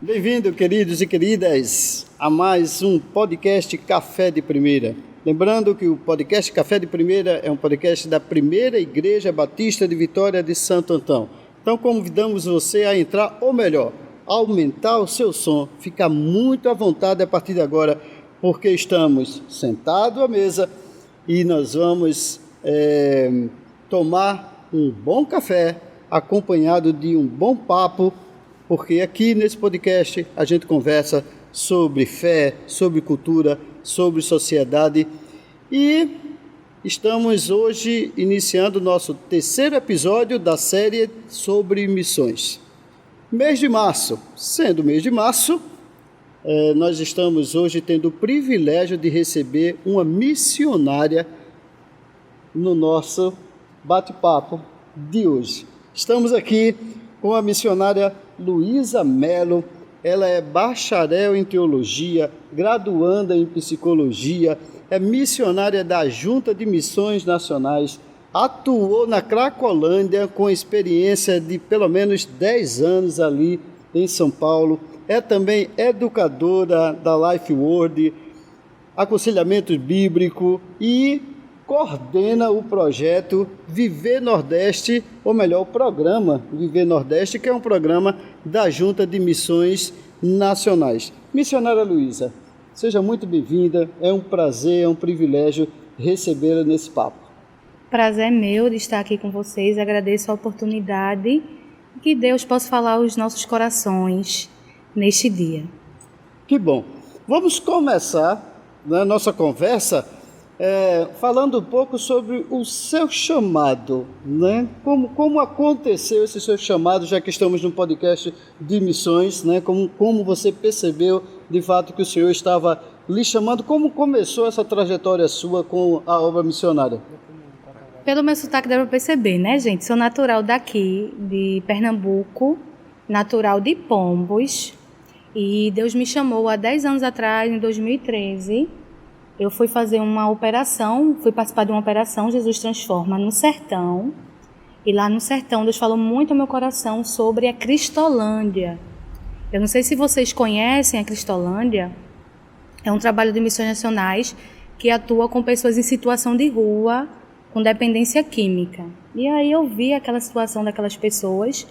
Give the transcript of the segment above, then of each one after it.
Bem-vindo, queridos e queridas, a mais um podcast Café de Primeira. Lembrando que o podcast Café de Primeira é um podcast da Primeira Igreja Batista de Vitória de Santo Antão. Então convidamos você a entrar, ou melhor, aumentar o seu som, ficar muito à vontade a partir de agora, porque estamos sentados à mesa e nós vamos tomar um bom café acompanhado de um bom papo, porque aqui nesse podcast a gente conversa sobre fé, sobre cultura, sobre sociedade e estamos hoje iniciando o nosso terceiro episódio da série sobre missões. Mês de março, sendo mês de março, nós estamos hoje tendo o privilégio de receber uma missionária no nosso bate-papo de hoje. Estamos aqui com a missionária Luísa Mello. Ela é bacharel em teologia, graduanda em psicologia, é missionária da Junta de Missões Nacionais, atuou na Cracolândia com experiência de pelo menos 10 anos ali em São Paulo, é também educadora da Life World, aconselhamento bíblico e coordena o projeto Viver Nordeste, ou melhor, o programa Viver Nordeste, que é um programa da Junta de Missões Nacionais. Missionária Luísa, seja muito bem-vinda, é um prazer, é um privilégio recebê-la nesse papo. Prazer é meu de estar aqui com vocês, agradeço a oportunidade, que Deus possa falar aos nossos corações neste dia. Que bom. Vamos começar a nossa conversa falando um pouco sobre o seu chamado, né? Como aconteceu esse seu chamado, já que estamos num podcast de missões, né? Como você percebeu de fato que o Senhor estava lhe chamando, como começou essa trajetória sua com a obra missionária? Pelo meu sotaque deu para perceber, né, gente? Sou natural daqui, de Pernambuco, natural de Pombos, e Deus me chamou há 10 anos atrás, em 2013, eu fui fazer uma operação, fui participar de uma operação Jesus Transforma no Sertão, e lá no Sertão Deus falou muito ao meu coração sobre a Cristolândia. Eu não sei se vocês conhecem a Cristolândia, é um trabalho de missões nacionais que atua com pessoas em situação de rua, com dependência química. E aí eu vi aquela situação daquelas pessoas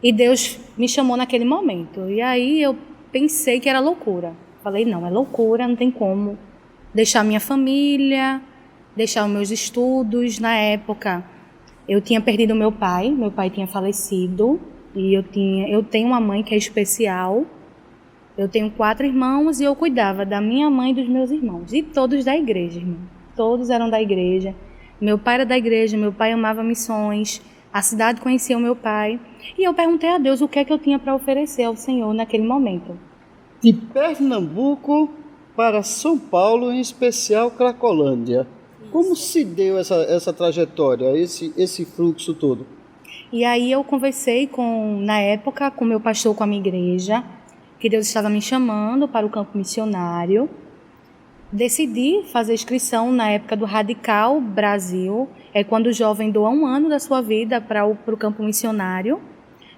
e Deus me chamou naquele momento. E aí eu pensei que era loucura. Falei, não, é loucura, não tem como deixar minha família, deixar os meus estudos. Na época, eu tinha perdido meu pai tinha falecido, e eu tenho uma mãe que é especial, eu tenho 4 irmãos, e eu cuidava da minha mãe e dos meus irmãos, e todos da igreja, irmão. Todos eram da igreja, meu pai era da igreja, meu pai amava missões, a cidade conhecia o meu pai, e eu perguntei a Deus o que é que eu tinha para oferecer ao Senhor naquele momento. De Pernambuco para São Paulo, em especial Cracolândia. Isso. Como se deu essa trajetória, esse fluxo todo? E aí eu conversei na época com meu pastor, com a minha igreja, que Deus estava me chamando para o campo missionário. Decidi fazer inscrição na época do Radical Brasil, é quando o jovem doa 1 ano da sua vida para o campo missionário.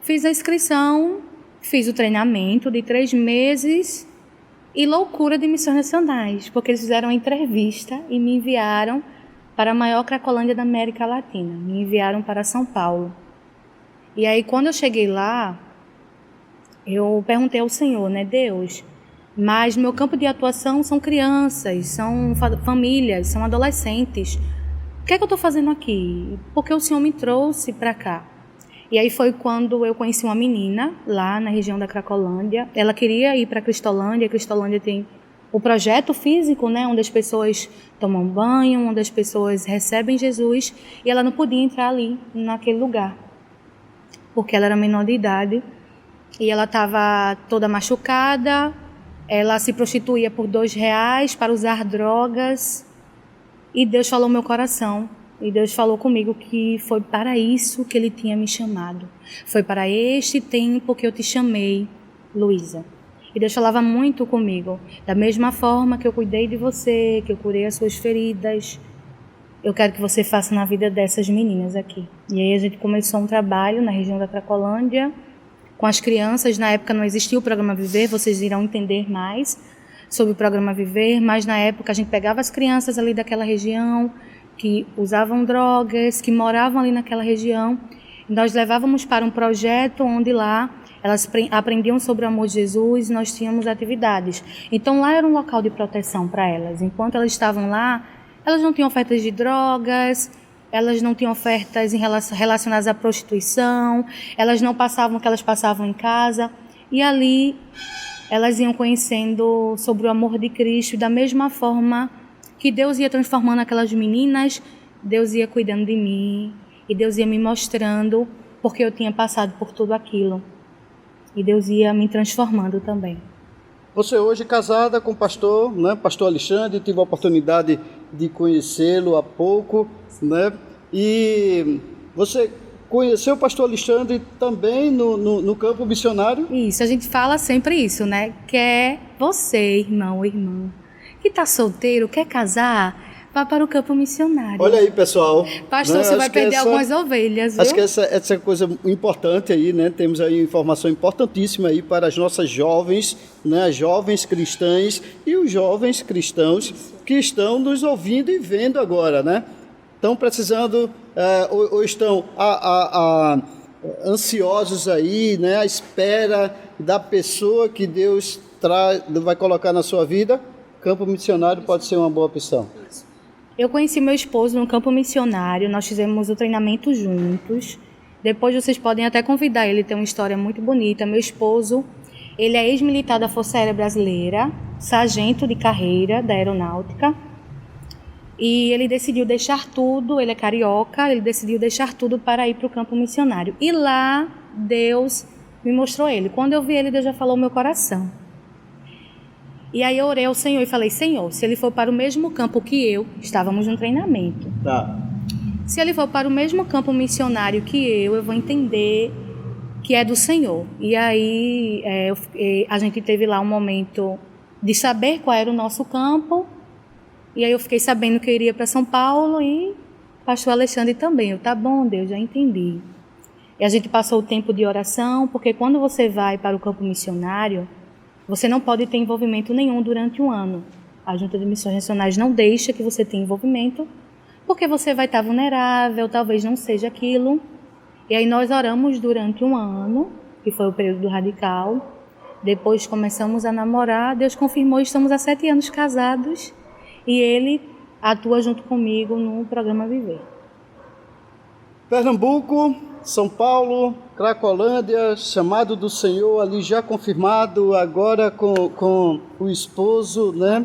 Fiz a inscrição, fiz o treinamento de 3 meses, e loucura de missões nacionais, porque eles fizeram uma entrevista e me enviaram para a maior Cracolândia da América Latina, me enviaram para São Paulo. E aí quando eu cheguei lá, eu perguntei ao Senhor, né, Deus, mas meu campo de atuação são crianças, são famílias, são adolescentes, o que é que eu estou fazendo aqui? Porque o Senhor me trouxe para cá. E aí foi quando eu conheci uma menina lá na região da Cracolândia. Ela queria ir para a Cristolândia. A Cristolândia tem o projeto físico, né, onde as pessoas tomam banho, onde as pessoas recebem Jesus. E ela não podia entrar ali, naquele lugar, porque ela era menor de idade. E ela estava toda machucada. Ela se prostituía por R$2 para usar drogas. E Deus falou no meu coração. E Deus falou comigo que foi para isso que Ele tinha me chamado. Foi para este tempo que eu te chamei, Luísa. E Deus falava muito comigo. Da mesma forma que eu cuidei de você, que eu curei as suas feridas, eu quero que você faça na vida dessas meninas aqui. E aí a gente começou um trabalho na região da Cracolândia, com as crianças. Na época não existia o Programa Viver, vocês irão entender mais sobre o Programa Viver, mas na época a gente pegava as crianças ali daquela região, que usavam drogas, que moravam ali naquela região, e nós levávamos para um projeto onde lá elas aprendiam sobre o amor de Jesus, e nós tínhamos atividades. Então lá era um local de proteção para elas. Enquanto elas estavam lá, elas não tinham ofertas de drogas, elas não tinham ofertas relacionadas à prostituição, elas não passavam o que elas passavam em casa, e ali elas iam conhecendo sobre o amor de Cristo, da mesma forma que Deus ia transformando aquelas meninas, Deus ia cuidando de mim, e Deus ia me mostrando, porque eu tinha passado por tudo aquilo. E Deus ia me transformando também. Você hoje é casada com o pastor, né? Pastor Alexandre, tive a oportunidade de conhecê-lo há pouco, né? E você conheceu o pastor Alexandre também no campo missionário? Isso, a gente fala sempre isso, né? Quer você, irmão ou irmã, que está solteiro, quer casar, vá para o campo missionário. Olha aí, pessoal. Pastor, né? Você vai perder algumas ovelhas, viu? Acho que essa coisa importante aí, né? Temos aí informação importantíssima aí para as nossas jovens, né? As jovens cristãs e os jovens cristãos que estão nos ouvindo e vendo agora, né? Estão precisando ou estão ansiosos aí, né? À espera da pessoa que Deus vai colocar na sua vida. Campo missionário pode ser uma boa opção. Eu conheci meu esposo no campo missionário, nós fizemos o treinamento juntos. Depois vocês podem até convidar ele, tem uma história muito bonita. Meu esposo, ele é ex-militar da Força Aérea Brasileira, sargento de carreira da aeronáutica. E ele decidiu deixar tudo, ele é carioca, ele decidiu deixar tudo para ir para o campo missionário. E lá Deus me mostrou ele. Quando eu vi ele, Deus já falou no meu coração. E aí eu orei ao Senhor e falei, Senhor, se ele for para o mesmo campo que eu, estávamos no treinamento. Tá. Se ele for para o mesmo campo missionário que eu vou entender que é do Senhor. E aí a gente teve lá um momento de saber qual era o nosso campo. E aí eu fiquei sabendo que eu iria para São Paulo e pastor Alexandre também. Tá bom, Deus, já entendi. E a gente passou o tempo de oração, porque quando você vai para o campo missionário, você não pode ter envolvimento nenhum durante um ano. A Junta de Missões Nacionais não deixa que você tenha envolvimento, porque você vai estar vulnerável, talvez não seja aquilo. E aí nós oramos durante um ano, que foi o período do radical. Depois começamos a namorar, Deus confirmou, estamos há 7 anos casados, e ele atua junto comigo no Programa Viver. Pernambuco, São Paulo, Cracolândia, chamado do Senhor ali já confirmado, agora com o esposo, né?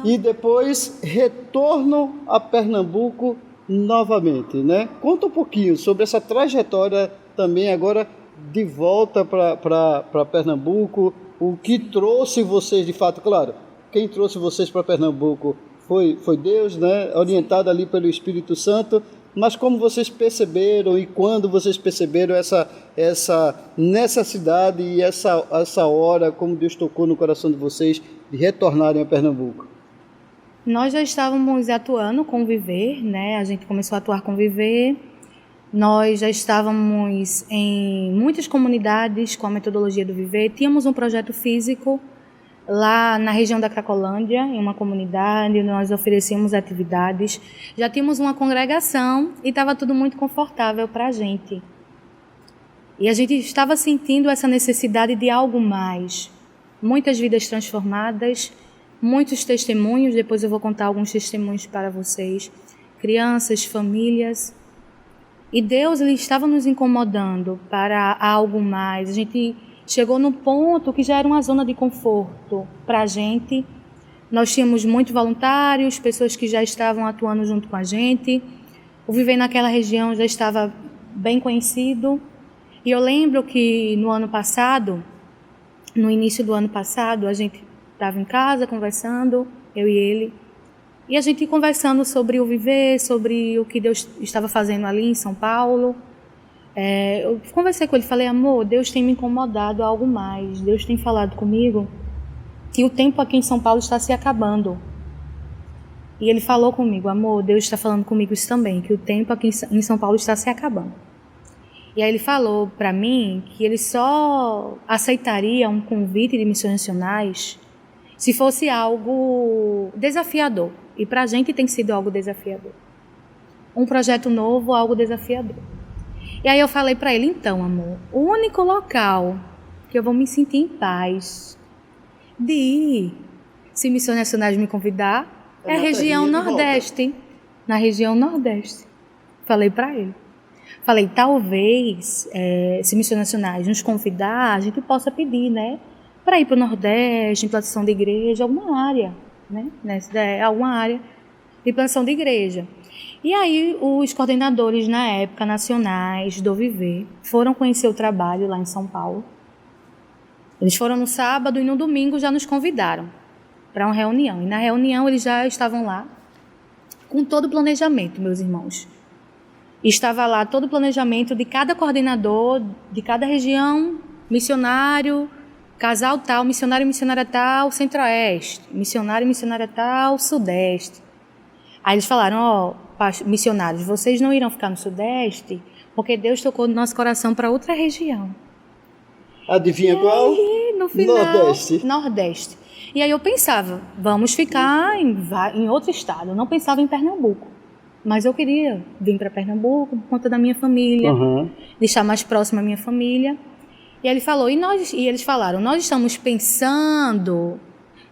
E depois retorno a Pernambuco novamente, né? Conta um pouquinho sobre essa trajetória também agora de volta para Pernambuco, o que trouxe vocês de fato, claro, quem trouxe vocês para Pernambuco foi Deus, né? Orientado ali pelo Espírito Santo. Mas como vocês perceberam e quando vocês perceberam essa necessidade e essa hora, como Deus tocou no coração de vocês de retornarem a Pernambuco? Nós já estávamos atuando com o Viver, né? A gente começou a atuar com o Viver. Nós já estávamos em muitas comunidades com a metodologia do Viver. Tínhamos um projeto físico lá na região da Cracolândia, em uma comunidade, nós oferecíamos atividades. Já tínhamos uma congregação e estava tudo muito confortável para a gente. E a gente estava sentindo essa necessidade de algo mais. Muitas vidas transformadas, muitos testemunhos, depois eu vou contar alguns testemunhos para vocês. Crianças, famílias. E Deus ele estava nos incomodando para algo mais. A gente chegou no ponto que já era uma zona de conforto para a gente. Nós tínhamos muitos voluntários, pessoas que já estavam atuando junto com a gente. O Viver naquela região já estava bem conhecido. E eu lembro que no ano passado, no início do ano passado, a gente estava em casa conversando, eu e ele. E a gente conversando sobre o Viver, sobre o que Deus estava fazendo ali em São Paulo. Eu conversei com ele, falei, amor, Deus tem me incomodado a algo mais. Deus tem falado comigo que o tempo aqui em São Paulo está se acabando. E ele falou comigo, amor, Deus está falando comigo isso também, que o tempo aqui em São Paulo está se acabando. E aí ele falou para mim que ele só aceitaria um convite de missões nacionais se fosse algo desafiador. E para a gente tem sido algo desafiador. Um projeto novo, algo desafiador. E aí eu falei para ele, então, amor, o único local que eu vou me sentir em paz de ir, se Missões Nacionais me convidar, é a região Nordeste. Na região Nordeste. Falei para ele. Falei, talvez, se Missões Nacionais nos convidar, a gente possa pedir, né? Para ir para o Nordeste, implantação de igreja, alguma área, né? Alguma área de implantação de igreja. E aí, os coordenadores, na época, nacionais do Viver, foram conhecer o trabalho lá em São Paulo. Eles foram no sábado e no domingo já nos convidaram para uma reunião. E na reunião eles já estavam lá com todo o planejamento, meus irmãos. Estava lá todo o planejamento de cada coordenador, de cada região, missionário, casal tal, missionário e missionária tal, centro-oeste, missionário e missionária tal, sudeste. Aí eles falaram, missionários, vocês não irão ficar no sudeste, porque Deus tocou no nosso coração para outra região. Adivinha qual? No final, Nordeste. Nordeste. E aí eu pensava, vamos ficar em outro estado. Eu não pensava em Pernambuco. Mas eu queria vir para Pernambuco por conta da minha família, deixar mais próximo a minha família. E ele falou, e eles falaram, nós estamos pensando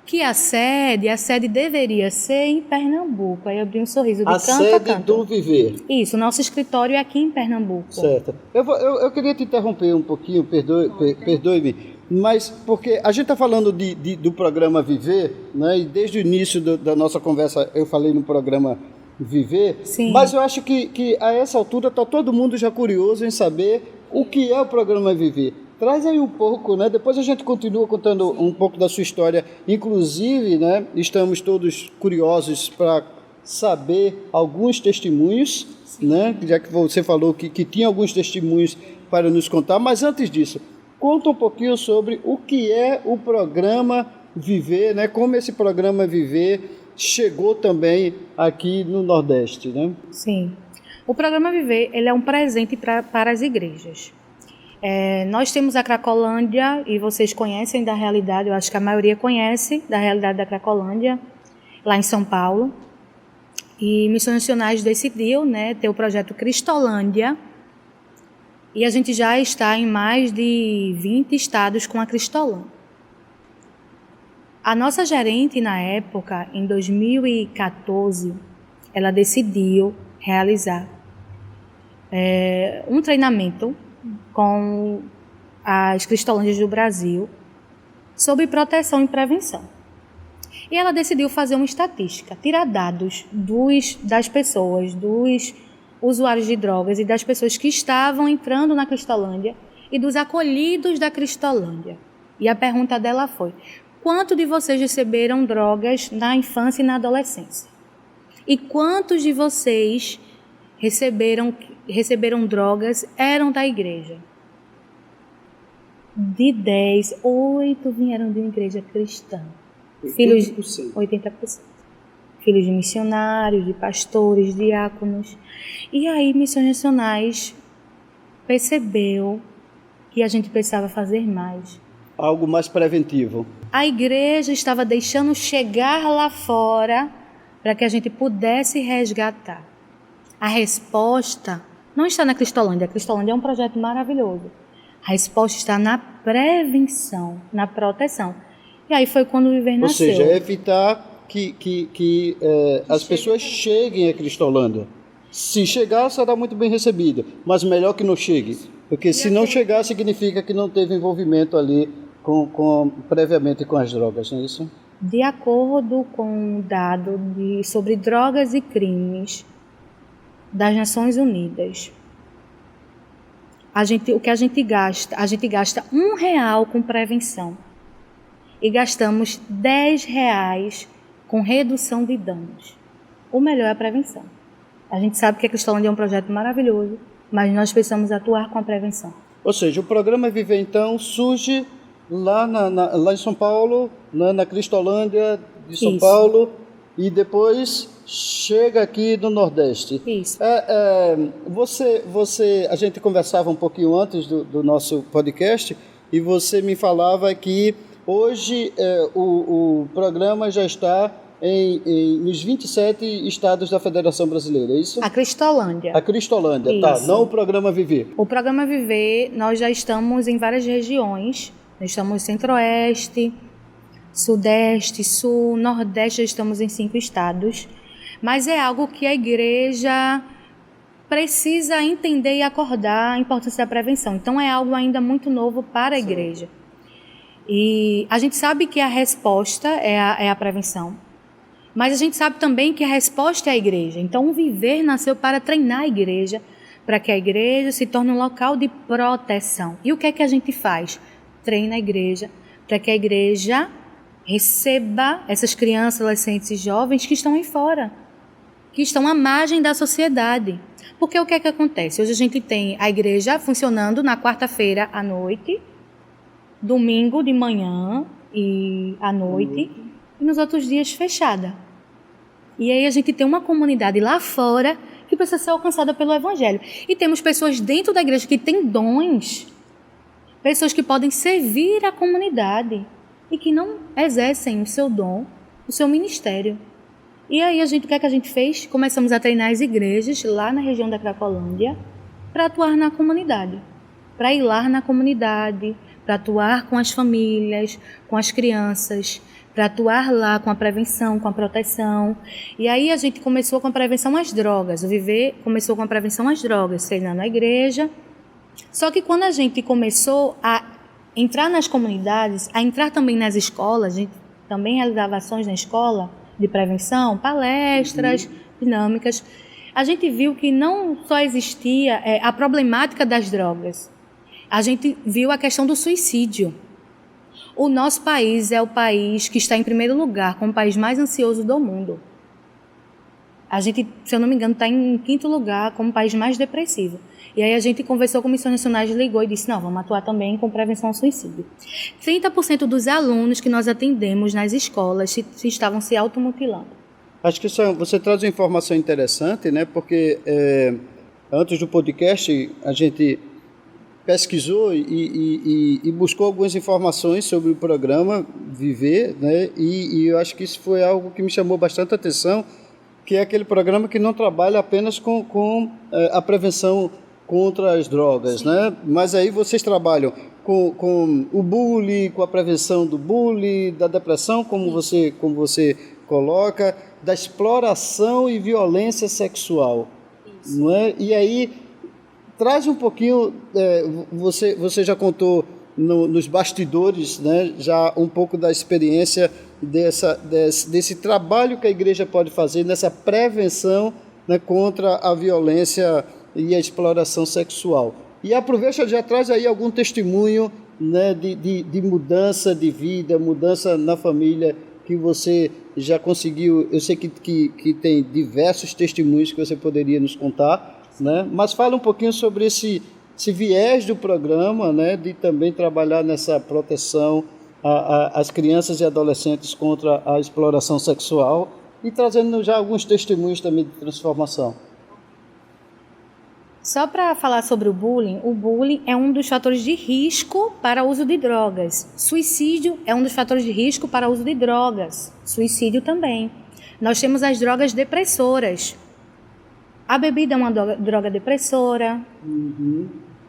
que a sede deveria ser em Pernambuco. Aí eu abri um sorriso de canto a canto. A sede do Viver. Isso, o nosso escritório é aqui em Pernambuco. Certo. Eu queria te interromper um pouquinho, perdoe-me, mas porque a gente está falando do programa Viver, né? E desde o início da nossa conversa eu falei no programa Viver, sim. Mas eu acho que a essa altura está todo mundo já curioso em saber o que é o programa Viver. Traz aí um pouco, né? Depois a gente continua contando um pouco da sua história. Inclusive, né, estamos todos curiosos para saber alguns testemunhos, né? Já que você falou que tinha alguns testemunhos para nos contar. Mas antes disso, conta um pouquinho sobre o que é o programa Viver, né? Como esse programa Viver chegou também aqui no Nordeste, né? Sim. O programa Viver, ele é um presente para as igrejas. Nós temos a Cracolândia, e vocês conhecem da realidade, eu acho que a maioria conhece da realidade da Cracolândia, lá em São Paulo. E Missões Nacionais decidiu, né, ter o projeto Cristolândia, e a gente já está em mais de 20 estados com a Cristolândia. A nossa gerente, na época, em 2014, ela decidiu realizar um treinamento com as Cristolândias do Brasil sobre proteção e prevenção. E ela decidiu fazer uma estatística, tirar dados das pessoas, dos usuários de drogas e das pessoas que estavam entrando na Cristolândia e dos acolhidos da Cristolândia. E a pergunta dela foi: quanto de vocês receberam drogas na infância e na adolescência? E quantos de vocês receberam drogas eram da igreja? De 10, 8 vieram de uma igreja cristã. 80%. 80%. Filhos de missionários, de pastores, diáconos. E aí, Missões Nacionais percebeu que a gente precisava fazer mais. Algo mais preventivo. A igreja estava deixando chegar lá fora para que a gente pudesse resgatar. A resposta não está na Cristolândia. A Cristolândia é um projeto maravilhoso. A resposta está na prevenção, na proteção. E aí foi quando o Viver nasceu. Ou seja, evitar que as pessoas cheguem a Cristolândia. Se chegar, será muito bem recebido, mas melhor que não chegue. Porque se não chegar, significa que não teve envolvimento ali previamente com as drogas, não é isso? De acordo com o dado sobre drogas e crimes das Nações Unidas, o que a gente gasta R$1 com prevenção e gastamos R$10 com redução de danos. O melhor é a prevenção. A gente sabe que a Cristolândia é um projeto maravilhoso, mas nós precisamos atuar com a prevenção. Ou seja, o programa Viver, então, surge lá em São Paulo, na Cristolândia de São Paulo, e depois chega aqui no Nordeste. Isso. A gente conversava um pouquinho antes do nosso podcast e você me falava que hoje o programa já está nos 27 estados da Federação Brasileira, é isso? A Cristolândia. A Cristolândia, isso. Tá, não o Programa Viver. O Programa Viver, nós já estamos em várias regiões. Nós estamos Centro-Oeste, Sudeste, Sul, Nordeste, já estamos em 5 estados. Mas é algo que a igreja precisa entender e acordar a importância da prevenção. Então é algo ainda muito novo para a igreja. E a gente sabe que a resposta é a prevenção. Mas a gente sabe também que a resposta é a igreja. Então o Viver nasceu para treinar a igreja, para que a igreja se torne um local de proteção. E o que é que a gente faz? Treina a igreja, para que a igreja receba essas crianças, adolescentes e jovens que estão aí fora, que estão à margem da sociedade. Porque o que é que acontece? Hoje a gente tem a igreja funcionando na quarta-feira à noite, domingo de manhã e à noite, e nos outros dias fechada. E aí a gente tem uma comunidade lá fora que precisa ser alcançada pelo Evangelho. E temos pessoas dentro da igreja que têm dons, pessoas que podem servir a comunidade e que não exercem o seu dom, o seu ministério. E aí o que é que a gente fez? Começamos a treinar as igrejas lá na região da Cracolândia para atuar na comunidade, para ir lá na comunidade, para atuar com as famílias, com as crianças, para atuar lá com a prevenção, com a proteção. E aí a gente começou com a prevenção às drogas. O Viver começou com a prevenção às drogas, treinando a igreja. Só que quando a gente começou a entrar nas comunidades, a entrar também nas escolas, a gente também realizava ações na escola de prevenção, palestras, dinâmicas, a gente viu que não só existia a problemática das drogas, a gente viu a questão do suicídio. O nosso país é o país que está em primeiro lugar, como o país mais ansioso do mundo. A gente, se eu não me engano, está em 5º lugar como o país mais depressivo. E aí a gente conversou com missões nacionais, ligou e disse, não, vamos atuar também com prevenção ao suicídio. 30% dos alunos que nós atendemos nas escolas estavam se automutilando. Acho que você traz uma informação interessante, né? Porque antes do podcast a gente pesquisou e buscou algumas informações sobre o programa Viver, né? E eu acho que isso foi algo que me chamou bastante atenção, que é aquele programa que não trabalha apenas com a prevenção contra as drogas, né? Mas aí vocês trabalham com o bullying, com a prevenção do bullying, da depressão, como você coloca, da exploração e violência sexual. Isso. Não é? E aí, traz um pouquinho, você já contou nos bastidores, né, já um pouco da experiência desse trabalho que a igreja pode fazer nessa prevenção, né, contra a violência e a exploração sexual. E aproveita, já traz aí algum testemunho, né, de mudança de vida, mudança na família, que você já conseguiu. Eu sei que tem diversos testemunhos que você poderia nos contar, né? Mas fala um pouquinho sobre esse viés do programa, né, de também trabalhar nessa proteção às crianças e adolescentes contra a exploração sexual e trazendo já alguns testemunhos também de transformação. Só para falar sobre o bullying é um dos fatores de risco para o uso de drogas. Suicídio é um dos fatores de risco para o uso de drogas. Suicídio também. Nós temos as drogas depressoras. A bebida é uma droga depressora.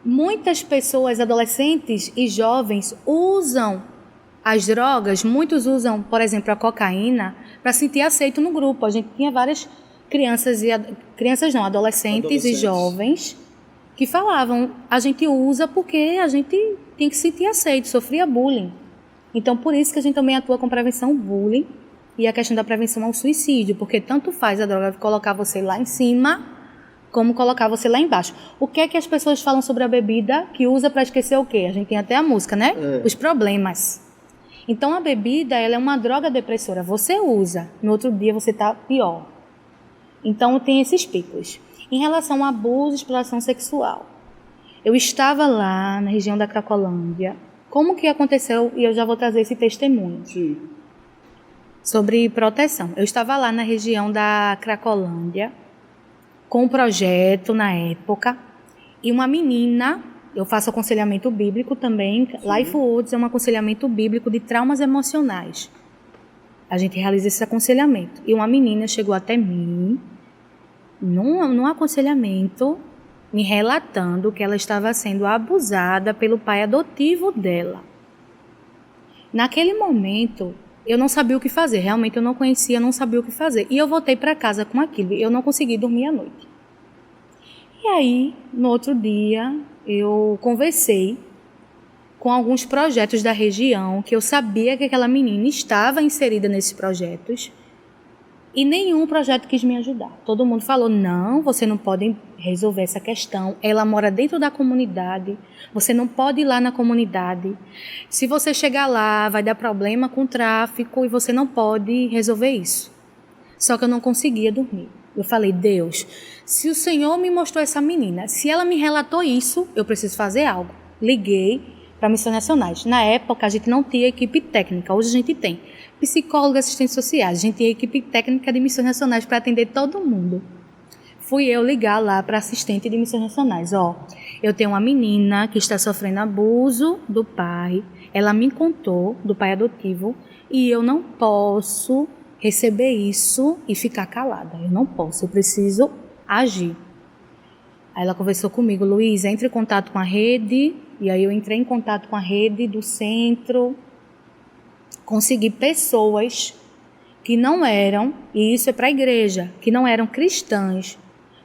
Muitas pessoas, adolescentes e jovens, usam as drogas. Muitos usam, por exemplo, a cocaína para se sentir aceito no grupo. A gente tinha várias adolescentes e jovens que falavam, a gente usa porque a gente tem que se sentir aceito, sofria bullying. Então, por isso que a gente também atua com prevenção ao bullying e a questão da prevenção ao suicídio, porque tanto faz a droga colocar você lá em cima, como colocar você lá embaixo. O que é que as pessoas falam sobre a bebida que usa para esquecer o quê? A gente tem até a música, né? Os problemas. Então, a bebida, ela é uma droga depressora. Você usa, no outro dia você está pior. Então, tem esses picos. Em relação ao abuso e exploração sexual, eu estava lá na região da Cracolândia. Como que aconteceu? E eu já vou trazer esse testemunho. Sim. sobre proteção. Eu estava lá na região da Cracolândia, com um projeto na época, e uma menina, eu faço aconselhamento bíblico também, Life Woods é um aconselhamento bíblico de traumas emocionais. A gente realiza esse aconselhamento. E uma menina chegou até mim, num aconselhamento, me relatando que ela estava sendo abusada pelo pai adotivo dela. Naquele momento, eu não sabia o que fazer, realmente eu não conhecia, não sabia o que fazer. E eu voltei para casa com aquilo, eu não consegui dormir à noite. E aí, no outro dia, eu conversei com alguns projetos da região, que eu sabia que aquela menina estava inserida nesses projetos, e nenhum projeto quis me ajudar. Todo mundo falou, não, você não pode resolver essa questão, ela mora dentro da comunidade, você não pode ir lá na comunidade. Se você chegar lá, vai dar problema com o tráfico e você não pode resolver isso. Só que eu não conseguia dormir. Eu falei, Deus, se o Senhor me mostrou essa menina, se ela me relatou isso, eu preciso fazer algo. Liguei para Missões Nacionais. Na época, a gente não tinha equipe técnica, hoje a gente tem psicólogos, assistentes sociais, a gente tinha equipe técnica de Missões Nacionais para atender todo mundo. Fui eu ligar lá para assistente de Missões Nacionais. Eu tenho uma menina que está sofrendo abuso do pai, ela me contou, do pai adotivo, e eu não posso receber isso e ficar calada. Eu não posso, eu preciso agir. Aí ela conversou comigo, Luísa, entre em contato com a rede, e aí eu entrei em contato com a rede do centro, consegui pessoas que não eram, e isso é para a igreja, que não eram cristãs,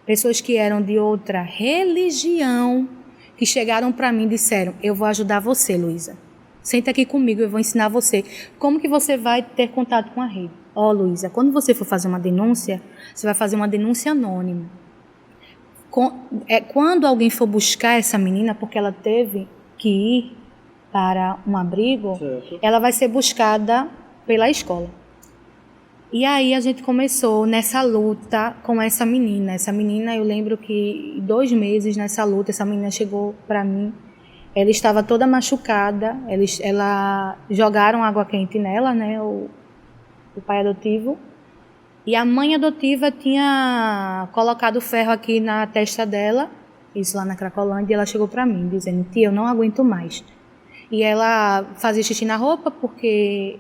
pessoas que eram de outra religião, que chegaram para mim e disseram, eu vou ajudar você, Luísa. Senta aqui comigo, eu vou ensinar você como que você vai ter contato com a rede. Luísa, quando você for fazer uma denúncia, você vai fazer uma denúncia anônima. Quando alguém for buscar essa menina, porque ela teve que ir para um abrigo, certo, ela vai ser buscada pela escola. E aí a gente começou nessa luta com essa menina. Essa menina, eu lembro que 2 meses nessa luta, essa menina chegou para mim, ela estava toda machucada, ela jogaram água quente nela, né, o pai adotivo, e a mãe adotiva tinha colocado ferro aqui na testa dela, isso lá na Cracolândia, e ela chegou para mim dizendo, tia, eu não aguento mais. E ela fazia xixi na roupa, porque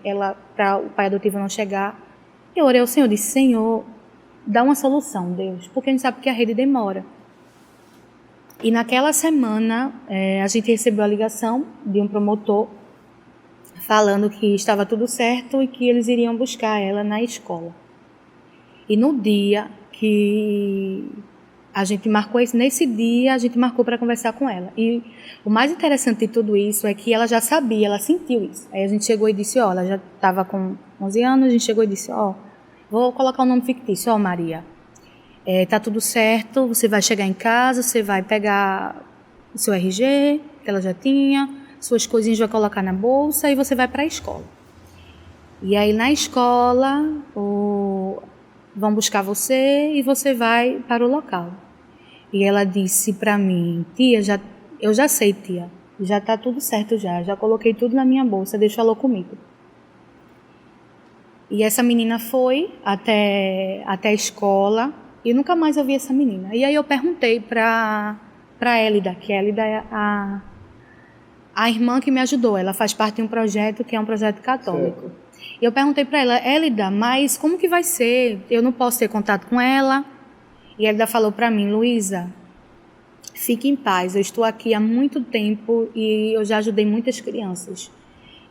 para o pai adotivo não chegar. Eu orei ao Senhor, disse, Senhor, dá uma solução, Deus, porque a gente sabe que a rede demora. E naquela semana, a gente recebeu a ligação de um promotor falando que estava tudo certo e que eles iriam buscar ela na escola. E no dia que a gente marcou, nesse dia a gente marcou para conversar com ela. E o mais interessante de tudo isso é que ela já sabia, ela sentiu isso. Aí a gente chegou e disse, ela já estava com 11 anos, a gente chegou e disse, vou colocar um nome fictício, Maria. Tá tudo certo, você vai chegar em casa, você vai pegar o seu RG, que ela já tinha, suas coisinhas vai colocar na bolsa e você vai para a escola. E aí na escola vão buscar você e você vai para o local. E ela disse para mim, tia, eu já sei, tia, já está tudo certo já coloquei tudo na minha bolsa, deixa ela comigo. E essa menina foi até a escola e nunca mais eu vi essa menina. E aí eu perguntei para Élida, que Élida é a irmã que me ajudou, ela faz parte de um projeto que é um projeto católico. Certo. E eu perguntei para ela, Élida, mas como que vai ser? Eu não posso ter contato com ela? E Élida falou para mim, Luísa, fique em paz, eu estou aqui há muito tempo e eu já ajudei muitas crianças.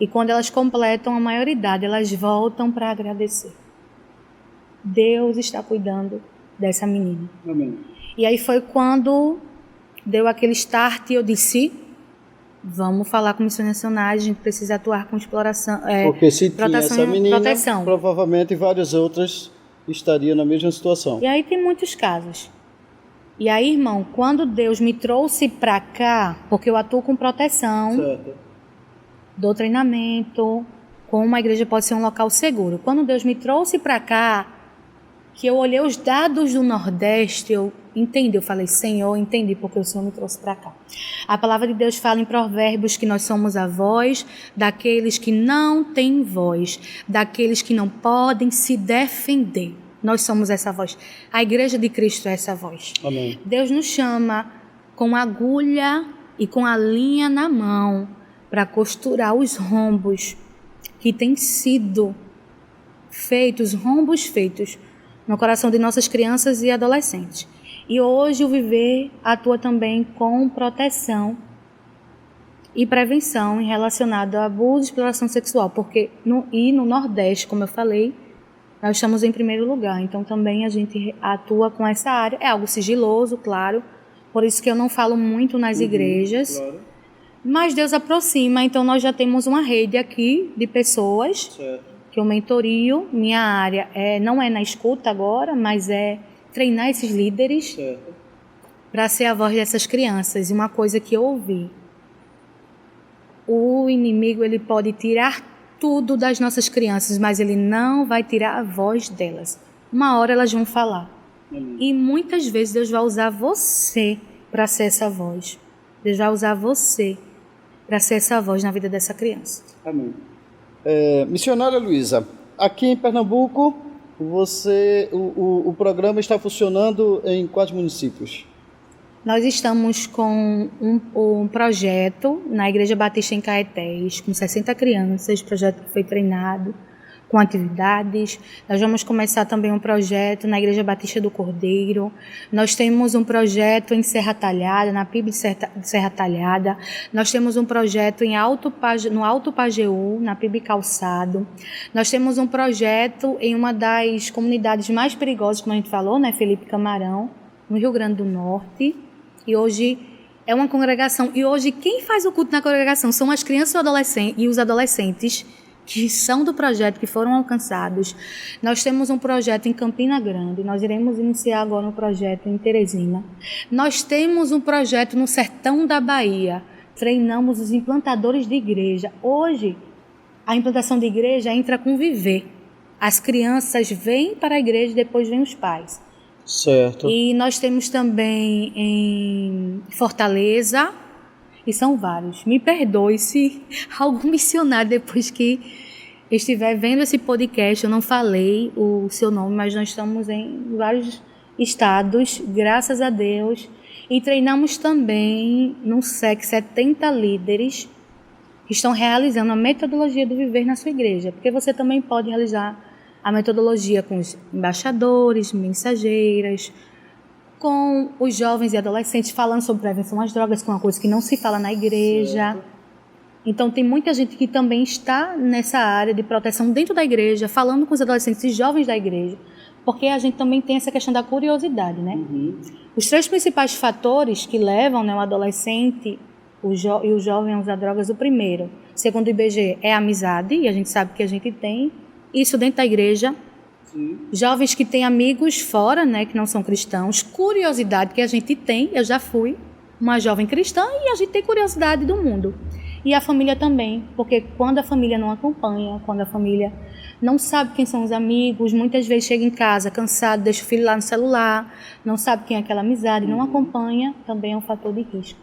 E quando elas completam a maioridade, elas voltam para agradecer. Deus está cuidando dessa menina. Amém. E aí foi quando deu aquele start e eu disse, vamos falar com Missões Nacionais, a gente precisa atuar com exploração, porque se tinha essa menina, proteção. Provavelmente várias outras estariam na mesma situação. E aí tem muitos casos. E aí, irmão, quando Deus me trouxe para cá, porque eu atuo com proteção, certo, dou treinamento, como uma igreja pode ser um local seguro. Quando Deus me trouxe para cá, que eu olhei os dados do Nordeste, eu entendi, eu falei, Senhor, entendi porque o Senhor me trouxe para cá. A palavra de Deus fala em Provérbios que nós somos a voz daqueles que não têm voz, daqueles que não podem se defender. Nós somos essa voz. A Igreja de Cristo é essa voz. Amém. Deus nos chama com agulha e com a linha na mão para costurar os rombos que têm sido feitos, rombos feitos no coração de nossas crianças e adolescentes. E hoje o Viver atua também com proteção e prevenção em relacionado a abuso e exploração sexual, porque no Nordeste, como eu falei, nós estamos em primeiro lugar, então também a gente atua com essa área. É algo sigiloso, claro, por isso que eu não falo muito nas igrejas, claro. Mas Deus aproxima, então nós já temos uma rede aqui de pessoas, Certo. que eu mentorio. Minha área não é na escuta agora, mas é treinar esses líderes para ser a voz dessas crianças. E uma coisa que eu ouvi, o inimigo ele pode tirar tudo das nossas crianças, mas ele não vai tirar a voz delas. Uma hora elas vão falar. E muitas vezes Deus vai usar você para ser essa voz. Deus vai usar você para ser essa voz na vida dessa criança. Amém. Missionária Luísa, aqui em Pernambuco, o programa está funcionando em quais municípios? Nós estamos com um projeto na Igreja Batista em Caetés, com 60 crianças, projeto que foi treinado, com atividades. Nós vamos começar também um projeto na Igreja Batista do Cordeiro. Nós temos um projeto em Serra Talhada, na PIB de Serra Talhada. Nós temos um projeto no Alto Pajeú, na PIB Calçado. Nós temos um projeto em uma das comunidades mais perigosas, como a gente falou, né, Felipe Camarão, no Rio Grande do Norte. E hoje é uma congregação. E hoje quem faz o culto na congregação são as crianças e os adolescentes que são do projeto, que foram alcançados. Nós temos um projeto em Campina Grande, nós iremos iniciar agora um projeto em Teresina. Nós temos um projeto no sertão da Bahia, treinamos os implantadores de igreja. Hoje, a implantação de igreja entra com Viver. As crianças vêm para a igreja e depois vêm os pais. Certo. E nós temos também em Fortaleza, e são vários. Me perdoe se algum missionário, depois que estiver vendo esse podcast, eu não falei o seu nome, mas nós estamos em vários estados, graças a Deus. E treinamos também no SEC 70 líderes que estão realizando a metodologia do Viver na sua igreja. Porque você também pode realizar a metodologia com os embaixadores, mensageiras, com os jovens e adolescentes, falando sobre prevenção às drogas, que é uma coisa que não se fala na igreja. Certo. Então, tem muita gente que também está nessa área de proteção dentro da igreja, falando com os adolescentes e jovens da igreja, porque a gente também tem essa questão da curiosidade, né? Os 3 principais fatores que levam, né, o adolescente e o jovem a usar drogas, o primeiro, segundo o IBGE, é a amizade, e a gente sabe que a gente tem isso dentro da igreja. Sim. Jovens que têm amigos fora, né, que não são cristãos, curiosidade que a gente tem, eu já fui uma jovem cristã e a gente tem curiosidade do mundo. E a família também, porque quando a família não acompanha, quando a família não sabe quem são os amigos, muitas vezes chega em casa cansado, deixa o filho lá no celular, não sabe quem é aquela amizade, não acompanha, também é um fator de risco.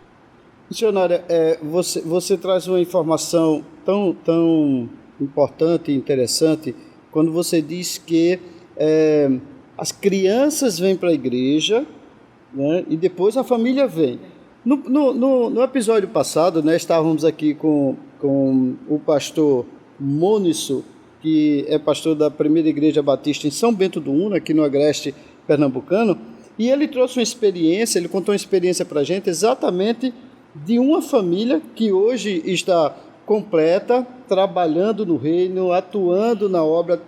Missionária, você traz uma informação tão importante e interessante quando você diz que as crianças vêm para a igreja, né, e depois a família vem. No episódio passado, né, estávamos aqui com o pastor Mônisso, que é pastor da Primeira Igreja Batista em São Bento do Una, aqui no Agreste Pernambucano, e ele trouxe uma experiência, ele contou uma experiência para a gente exatamente de uma família que hoje está completa, trabalhando no reino, atuando na obra,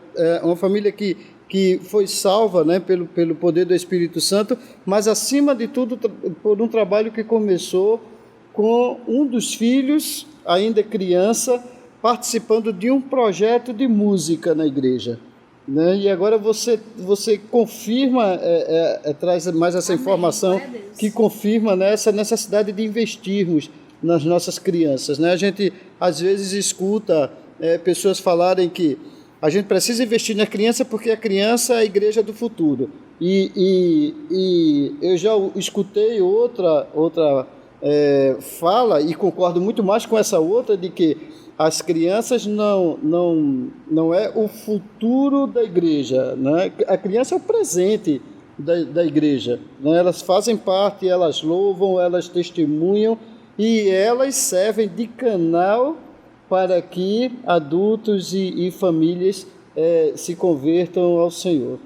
uma família que foi salva, né, pelo poder do Espírito Santo, mas acima de tudo por um trabalho que começou com um dos filhos, ainda criança, participando de um projeto de música na igreja, né? E agora você confirma, traz mais essa informação que confirma, né, essa necessidade de investirmos nas nossas crianças, né? A gente às vezes escuta pessoas falarem que a gente precisa investir na criança porque a criança é a igreja do futuro. E eu já escutei outra fala, e concordo muito mais com essa outra, de que as crianças não é o futuro da igreja, né? A criança é o presente da igreja, né? Elas fazem parte, elas louvam, elas testemunham e elas servem de canal para que adultos e famílias se convertam ao Senhor.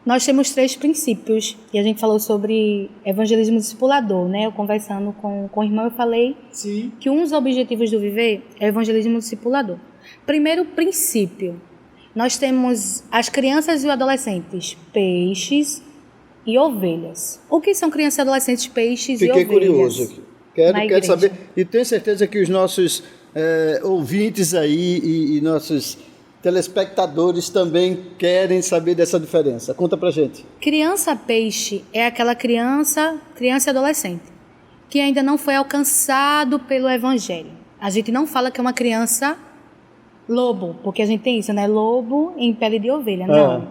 Nós temos 3 princípios, e a gente falou sobre evangelismo discipulador, né? Eu conversando com o irmão, eu falei Sim. que um dos objetivos do Viver é o evangelismo discipulador. Primeiro princípio, nós temos as crianças e os adolescentes, peixes e ovelhas. O que são crianças e adolescentes, peixes e ovelhas? Fiquei curioso aqui. Quero saber, e tenho certeza que os nossos ouvintes aí e nossos telespectadores também querem saber dessa diferença. Conta pra gente. Criança peixe é aquela criança e adolescente, que ainda não foi alcançado pelo evangelho. A gente não fala que é uma criança lobo, porque a gente tem isso, né? Lobo em pele de ovelha. Não.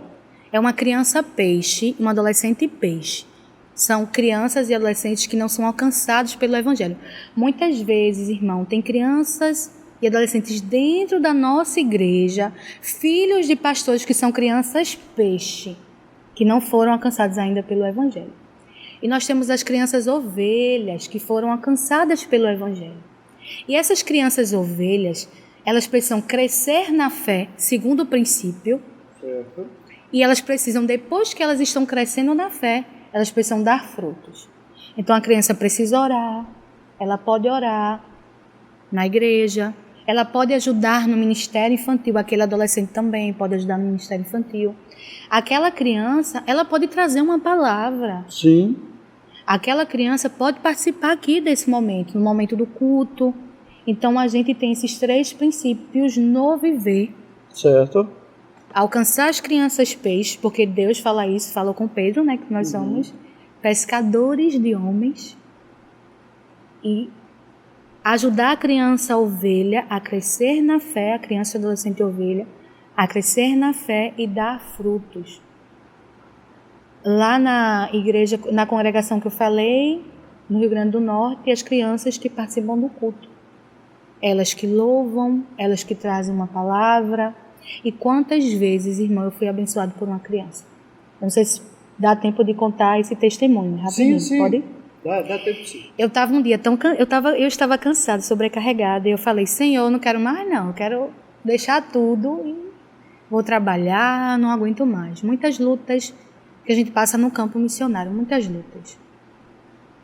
É uma criança peixe e um adolescente peixe. São crianças e adolescentes que não são alcançados pelo evangelho. Muitas vezes, irmão, tem crianças e adolescentes dentro da nossa igreja, filhos de pastores que são crianças peixe, que não foram alcançados ainda pelo evangelho. E nós temos as crianças ovelhas, que foram alcançadas pelo evangelho. E essas crianças ovelhas, elas precisam crescer na fé, segundo o princípio, certo. E elas precisam, depois que elas estão crescendo na fé, elas precisam dar frutos. Então a criança precisa orar, ela pode orar na igreja, ela pode ajudar no ministério infantil, aquele adolescente também pode ajudar no ministério infantil. Aquela criança, ela pode trazer uma palavra. Sim. Aquela criança pode participar aqui desse momento, no momento do culto. Então a gente tem esses 3 princípios no Viver. Certo. Alcançar as crianças peixes, porque Deus fala isso, falou com Pedro, né, que nós somos pescadores de homens. E ajudar a criança ovelha a crescer na fé, a criança adolescente ovelha, a crescer na fé e dar frutos. Lá na igreja, na congregação que eu falei, no Rio Grande do Norte, as crianças que participam do culto. Elas que louvam, elas que trazem uma palavra. E quantas vezes, irmão, eu fui abençoado por uma criança? Eu não sei se dá tempo de contar esse testemunho, rapidinho, sim. Pode? Dá tempo sim. Eu estava um dia eu estava cansada, sobrecarregada, e eu falei, Senhor, eu não quero mais não, eu quero deixar tudo e vou trabalhar, não aguento mais. Muitas lutas que a gente passa no campo missionário, muitas lutas.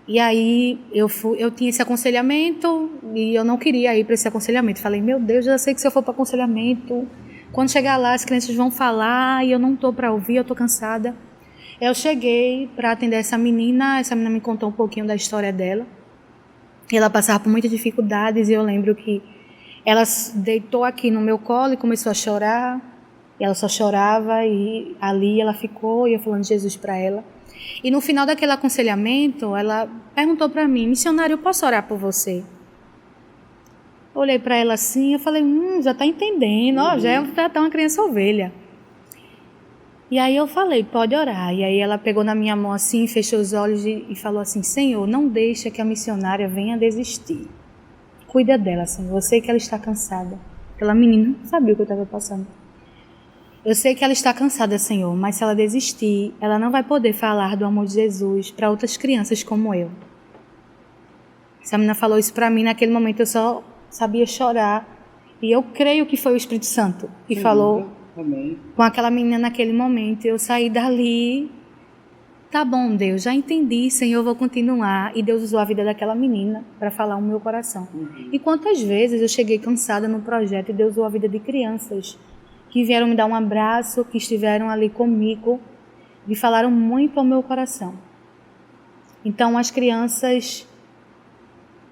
E aí eu tinha esse aconselhamento e eu não queria ir para esse aconselhamento. Falei, meu Deus, eu já sei que se eu for para aconselhamento, quando chegar lá as crianças vão falar e eu não estou para ouvir, eu estou cansada. Eu cheguei para atender essa menina me contou um pouquinho da história dela. Ela passava por muitas dificuldades e eu lembro que ela deitou aqui no meu colo e começou a chorar. E ela só chorava e ali ela ficou e eu falando de Jesus para ela. E no final daquele aconselhamento, ela perguntou para mim, missionário, eu posso orar por você? Olhei para ela assim, eu falei, já está entendendo, já tá uma criança ovelha. E aí eu falei, pode orar. E aí ela pegou na minha mão assim, fechou os olhos e falou assim, Senhor, não deixa que a missionária venha desistir. Cuida dela, Senhor. Eu sei que ela está cansada. Aquela menina não sabia o que eu estava passando. Eu sei que ela está cansada, Senhor, mas se ela desistir, ela não vai poder falar do amor de Jesus para outras crianças como eu. Essa menina falou isso para mim, naquele momento eu só sabia chorar. E eu creio que foi o Espírito Santo que falou Amém. Com aquela menina naquele momento. Eu saí dali, tá bom, Deus, já entendi, Senhor, eu vou continuar. E Deus usou a vida daquela menina para falar o meu coração. E quantas vezes eu cheguei cansada no projeto e Deus usou a vida de crianças que vieram me dar um abraço, que estiveram ali comigo e falaram muito ao meu coração. Então as crianças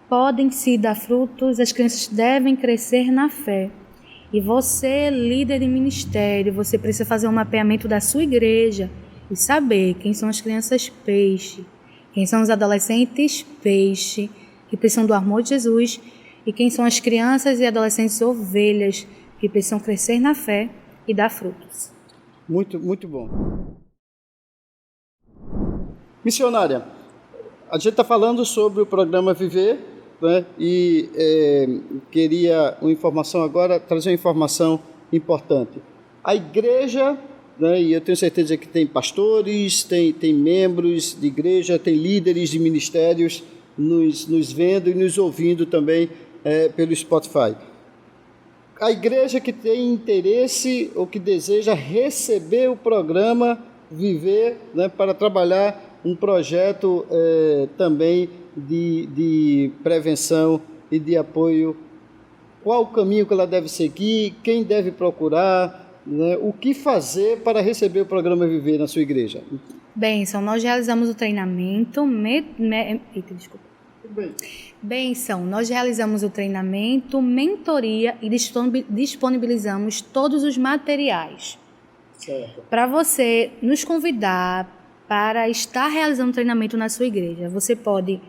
podem se dar frutos, as crianças devem crescer na fé. E você, líder de ministério, você precisa fazer um mapeamento da sua igreja e saber quem são as crianças peixe, quem são os adolescentes peixe, que precisam do amor de Jesus, e quem são as crianças e adolescentes ovelhas, que precisam crescer na fé e dar frutos. Muito, muito bom. Missionária, a gente está falando sobre o programa Viver, né? E queria uma informação agora, trazer uma informação importante. A igreja, né, e eu tenho certeza que tem pastores, tem membros de igreja, tem líderes de ministérios nos vendo e nos ouvindo também pelo Spotify. A igreja que tem interesse ou que deseja receber o programa Viver, né, para trabalhar um projeto também de prevenção e de apoio, qual o caminho que ela deve seguir, quem deve procurar, né, o que fazer para receber o programa Viver na sua igreja? Benção, nós realizamos o treinamento... Benção, nós realizamos o treinamento, mentoria e disponibilizamos todos os materiais. Para você nos convidar para estar realizando treinamento na sua igreja, você pode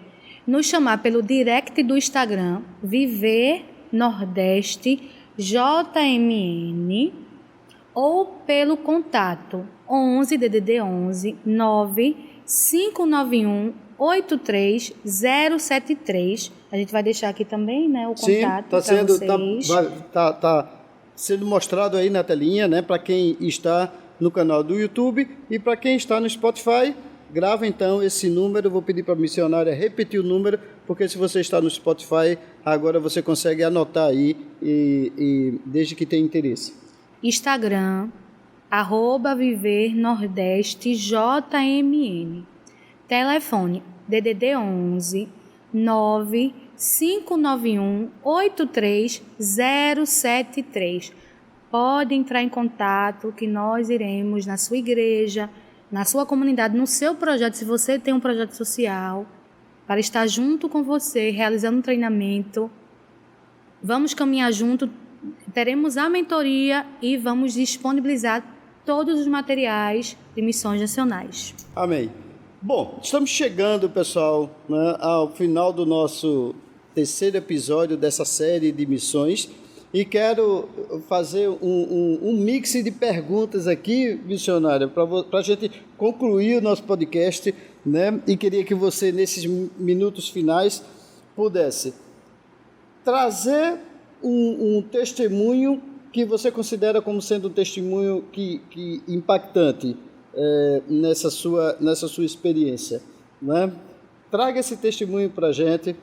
nos chamar pelo direct do Instagram, Viver Nordeste JMN, ou pelo contato 11 DDD 11 9591 83073. A gente vai deixar aqui também, né, o contato para vocês. Tá sendo mostrado aí na telinha, né, para quem está no canal do YouTube e para quem está no Spotify. Grava então esse número, eu vou pedir para a missionária repetir o número, porque se você está no Spotify, agora você consegue anotar aí, e desde que tenha interesse. Instagram, @ViverNordesteJMN. Telefone, DDD 11 9591 83073. Pode entrar em contato que nós iremos na sua igreja, na sua comunidade, no seu projeto, se você tem um projeto social, para estar junto com você, realizando um treinamento. Vamos caminhar junto, teremos a mentoria e vamos disponibilizar todos os materiais de missões nacionais. Amém. Bom, estamos chegando, pessoal, né, ao final do nosso terceiro episódio dessa série de missões. E quero fazer um mix de perguntas aqui, missionária, para a gente concluir o nosso podcast, né? E queria que você, nesses minutos finais, pudesse trazer um testemunho que você considera como sendo um testemunho que impactante nessa sua experiência, né? Traga esse testemunho para a gente.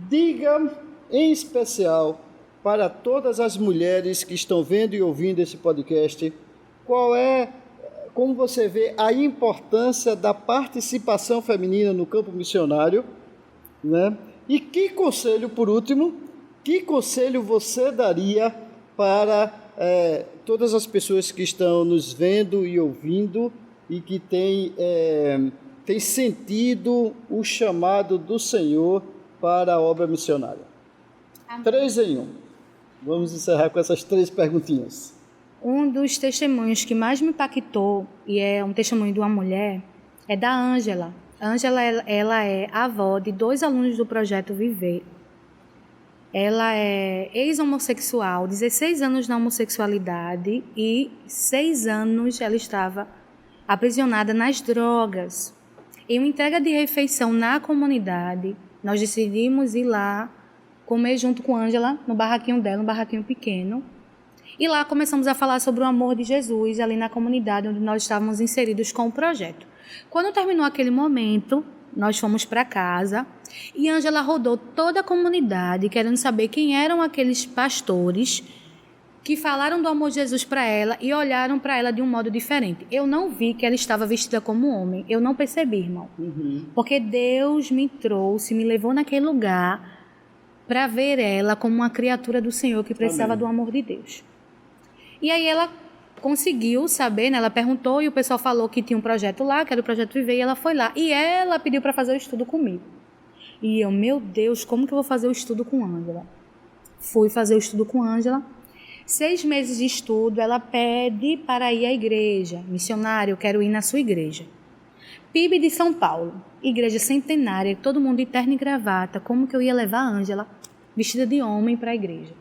Diga, em especial, para todas as mulheres que estão vendo e ouvindo esse podcast, como você vê a importância da participação feminina no campo missionário, né? E que conselho, por último, que conselho você daria para todas as pessoas que estão nos vendo e ouvindo e que têm sentido o chamado do Senhor para a obra missionária? Amém. 3 em 1. Vamos encerrar com essas 3 perguntinhas. Um dos testemunhos que mais me impactou, e é um testemunho de uma mulher, é da Ângela. Ângela, ela é avó de 2 alunos do Projeto Viver. Ela é ex-homossexual, 16 anos na homossexualidade e 6 anos ela estava aprisionada nas drogas. Em uma entrega de refeição na comunidade, nós decidimos ir lá comer junto com a Ângela, no barraquinho dela, um barraquinho pequeno. E lá começamos a falar sobre o amor de Jesus, ali na comunidade onde nós estávamos inseridos com o projeto. Quando terminou aquele momento, nós fomos para casa e a Ângela rodou toda a comunidade, querendo saber quem eram aqueles pastores que falaram do amor de Jesus para ela e olharam para ela de um modo diferente. Eu não vi que ela estava vestida como homem, eu não percebi, irmão. Porque Deus me trouxe, me levou naquele lugar para ver ela como uma criatura do Senhor que precisava Amém. Do amor de Deus. E aí ela conseguiu saber, né? Ela perguntou e o pessoal falou que tinha um projeto lá, que era o Projeto Viver, e ela foi lá. E ela pediu para fazer o estudo comigo. E eu, meu Deus, como que eu vou fazer o estudo com Ângela? Fui fazer o estudo com Ângela. 6 meses de estudo, ela pede para ir à igreja. Missionário, eu quero ir na sua igreja. PIB de São Paulo, igreja centenária, todo mundo de terno e gravata. Como que eu ia levar a Ângela vestida de homem para a igreja?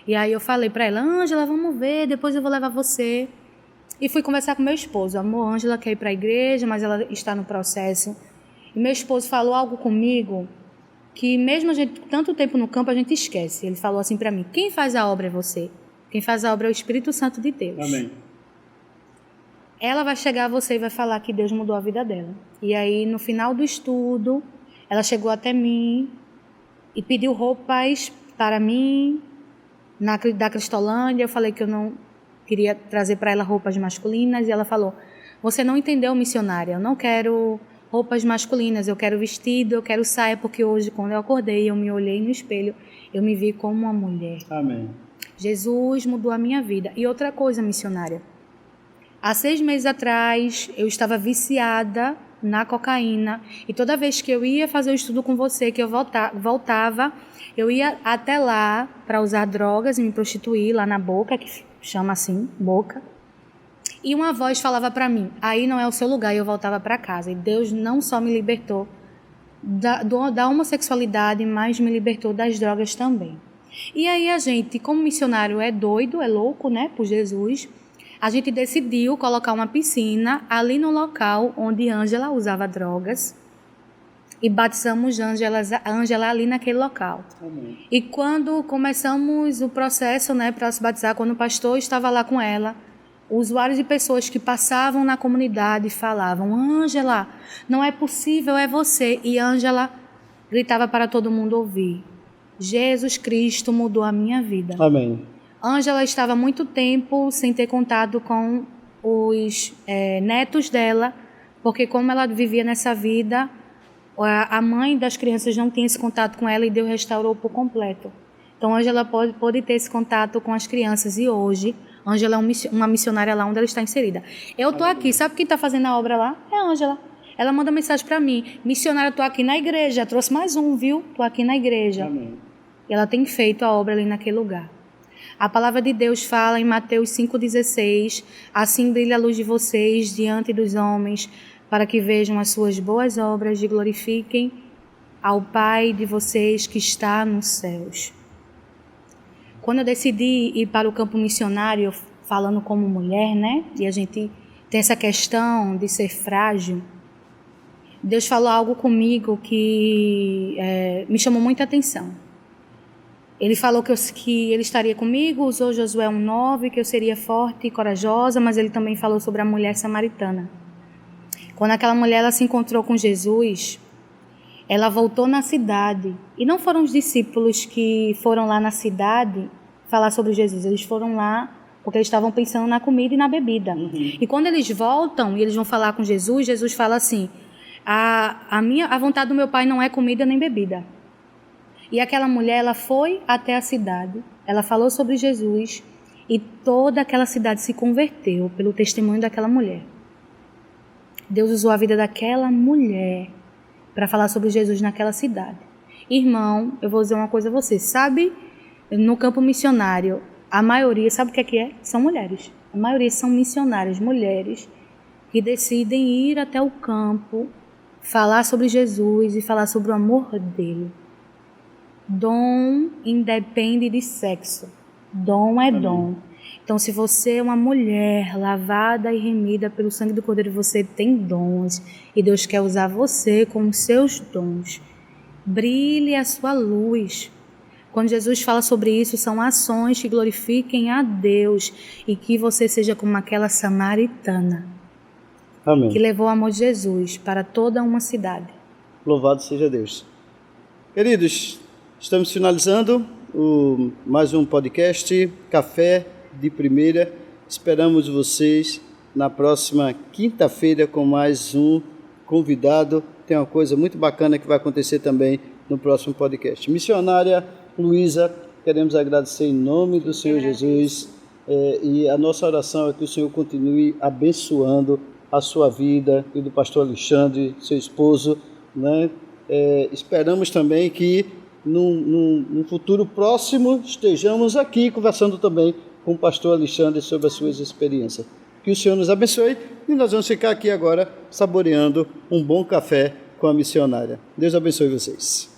E aí eu falei para ela, Ângela, vamos ver, depois eu vou levar você. E fui conversar com meu esposo. Amor, Ângela quer ir para a igreja, mas ela está no processo. E meu esposo falou algo comigo que mesmo a gente tanto tempo no campo, a gente esquece. Ele falou assim para mim, quem faz a obra é você. Quem faz a obra é o Espírito Santo de Deus. Amém. Ela vai chegar a você e vai falar que Deus mudou a vida dela. E aí, no final do estudo, ela chegou até mim e pediu roupas para mim da Cristolândia. Eu falei que eu não queria trazer para ela roupas masculinas. E ela falou, você não entendeu, missionária, eu não quero roupas masculinas, eu quero vestido, eu quero saia, porque hoje, quando eu acordei, eu me olhei no espelho, eu me vi como uma mulher. Amém. Jesus mudou a minha vida. E outra coisa, missionária, há 6 meses atrás, eu estava viciada na cocaína, e toda vez que eu ia fazer o estudo com você, que eu voltava, eu ia até lá para usar drogas e me prostituir lá na Boca, que chama assim, Boca. E uma voz falava para mim, aí não é o seu lugar, e eu voltava para casa. E Deus não só me libertou da homossexualidade, mas me libertou das drogas também. E aí a gente, como missionário, é doido, é louco, né, por Jesus, a gente decidiu colocar uma piscina ali no local onde Ângela usava drogas e batizamos Ângela ali naquele local. Amém. E quando começamos o processo, né, para se batizar, quando o pastor estava lá com ela, usuários de pessoas que passavam na comunidade falavam, Ângela, não é possível, é você. E Ângela gritava para todo mundo ouvir, Jesus Cristo mudou a minha vida. Amém. Ângela estava há muito tempo sem ter contato com os netos dela, porque como ela vivia nessa vida, a mãe das crianças não tinha esse contato com ela e Deus restaurou por completo. Então, Ângela pode ter esse contato com as crianças e hoje, Ângela é uma missionária lá onde ela está inserida. Eu estou aqui, sabe quem está fazendo a obra lá? É a Ângela. Ela manda mensagem para mim, missionária, estou aqui na igreja, trouxe mais um, viu? Estou aqui na igreja. Amém. E ela tem feito a obra ali naquele lugar. A palavra de Deus fala em Mateus 5,16, assim brilha a luz de vocês diante dos homens, para que vejam as suas boas obras e glorifiquem ao Pai de vocês que está nos céus. Quando eu decidi ir para o campo missionário, falando como mulher, né? E a gente tem essa questão de ser frágil, Deus falou algo comigo que me chamou muita atenção. Ele falou que ele estaria comigo, usou Josué 1,9, que eu seria forte e corajosa, mas ele também falou sobre a mulher samaritana. Quando aquela mulher ela se encontrou com Jesus, ela voltou na cidade. E não foram os discípulos que foram lá na cidade falar sobre Jesus, eles foram lá porque eles estavam pensando na comida e na bebida. Uhum. E quando eles voltam e eles vão falar com Jesus, Jesus fala assim, a vontade do meu Pai não é comida nem bebida. E aquela mulher, ela foi até a cidade, ela falou sobre Jesus e toda aquela cidade se converteu pelo testemunho daquela mulher. Deus usou a vida daquela mulher para falar sobre Jesus naquela cidade. Irmão, eu vou dizer uma coisa a você, sabe, no campo missionário, a maioria, sabe o que é? São mulheres. A maioria são missionárias, mulheres, que decidem ir até o campo, falar sobre Jesus e falar sobre o amor dele. Dom independe de sexo. Dom é dom. Então, se você é uma mulher lavada e remida pelo sangue do Cordeiro, você tem dons. E Deus quer usar você com os seus dons. Brilhe a sua luz. Quando Jesus fala sobre isso, são ações que glorifiquem a Deus. E que você seja como aquela samaritana. Amém. Que levou o amor de Jesus para toda uma cidade. Louvado seja Deus. Queridos, estamos finalizando mais um podcast Café de Primeira. Esperamos vocês na próxima quinta-feira com mais um convidado. Tem uma coisa muito bacana que vai acontecer também no próximo podcast. Missionária Luísa, queremos agradecer em nome do Senhor Jesus e a nossa oração é que o Senhor continue abençoando a sua vida e do pastor Alexandre, seu esposo, né? Esperamos também que num futuro próximo estejamos aqui conversando também com o pastor Alexandre sobre as suas experiências. Que o Senhor nos abençoe e nós vamos ficar aqui agora saboreando um bom café com a missionária. Deus abençoe vocês.